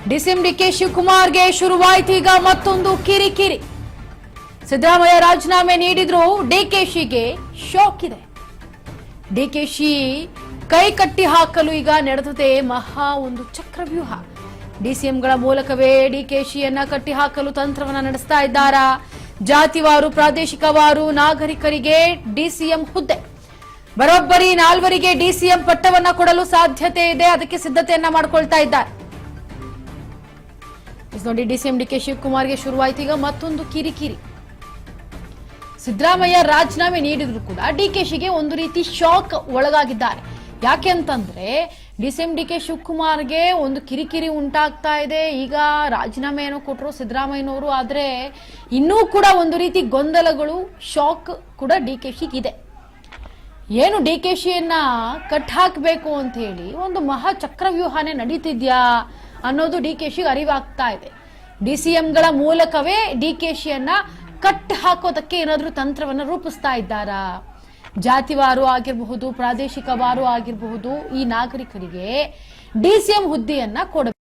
DCM DK ಶಿವಕುಮಾರ್ಗೆ ಶುರುವಾಯ್ತೀಗ ಮತ್ತೊಂದು ಕಿರಿಕಿರಿ. ಸಿದ್ದರಾಮಯ್ಯ ರಾಜೀನಾಮೆ ನೀಡಿದ್ರು, ಡಿಕೆಶಿಗೆ ಶಾಕ್ ಇದೆ. ಡಿಕೆಶಿ ಕೈ ಕಟ್ಟಿ ಹಾಕಲು ಈಗ ನಡೆದಿದೆ ಮಹಾ ಒಂದು ಚಕ್ರವ್ಯೂಹ. ಡಿಸಿಎಂಗಳ ಮೂಲಕವೇ ಡಿಕೆಶಿಯನ್ನ ಕಟ್ಟಿ ಹಾಕಲು ತಂತ್ರವನ್ನ ನಡೆಸ್ತಾ ಇದ್ದಾರಾ? ಜಾತಿವಾರು, ಪ್ರಾದೇಶಿಕವಾರು ನಾಗರಿಕರಿಗೆ ಡಿಸಿಎಂ ಹುದ್ದೆ, ಬರೋಬ್ಬರಿ 4 ಡಿಸಿಎಂ ಪಟ್ಟವನ್ನ ಕೊಡಲು ಸಾಧ್ಯತೆ ಇದೆ. ಅದಕ್ಕೆ ಸಿದ್ಧತೆಯನ್ನ ಮಾಡಿಕೊಳ್ತಾ ಇದ್ದಾರೆ. ನೋಡಿ, ಡಿಸಿಎಂ ಡಿಕೆ ಶಿವಕುಮಾರ್ಗೆ ಶುರುವಾಯ್ತೀಗ ಮತ್ತೊಂದು ಕಿರಿಕಿರಿ. ಸಿದ್ದರಾಮಯ್ಯ ರಾಜೀನಾಮೆ ನೀಡಿದ್ರು ಕೂಡ ಡಿಕೆಶಿಗೆ ಒಂದು ರೀತಿ ಶಾಕ್ ಒಳಗಾಗಿದ್ದಾರೆ. ಯಾಕೆ ಅಂತಂದ್ರೆ ಡಿಸಿಎಂ ಡಿಕೆ ಶಿವಕುಮಾರ್ಗೆ ಒಂದು ಕಿರಿಕಿರಿ ಉಂಟಾಗ್ತಾ ಇದೆ. ಈಗ ರಾಜೀನಾಮೆ ಏನೋ ಕೊಟ್ಟರು ಸಿದ್ದರಾಮಯ್ಯನವರು, ಆದ್ರೆ ಇನ್ನೂ ಕೂಡ ಒಂದು ರೀತಿ ಗೊಂದಲಗಳು, ಶಾಕ್ ಕೂಡ ಡಿಕೆಶಿಗಿದೆ. ಏನು ಡಿಕೆಶಿಯನ್ನ ಕಟ್ ಹಾಕಬೇಕು ಅಂತ ಹೇಳಿ ಒಂದು ಮಹಾ ಚಕ್ರವ್ಯೂಹನೇ ನಡೀತಿದ್ಯಾ ಅನ್ನೋದು ಡಿಕೆಶಿಗೆ ಅರಿವಾಗ್ತಾ ಇದೆ. ಡಿಸಿಎಂಗಳ ಮೂಲಕವೇ ಡಿಕೆಶಿಯನ್ನ ಕಟ್ ಹಾಕೋದಕ್ಕೆ ಏನಾದ್ರೂ ತಂತ್ರವನ್ನ ರೂಪಿಸ್ತಾ ಇದ್ದಾರಾ? ಜಾತಿವಾರು ಆಗಿರಬಹುದು, ಪ್ರಾದೇಶಿಕವಾರು ಆಗಿರಬಹುದು, ಈ ನಾಗರಿಕರಿಗೆ ಡಿಸಿಎಂ ಹುದ್ದೆಯನ್ನ ಕೊಡಬೇಕು.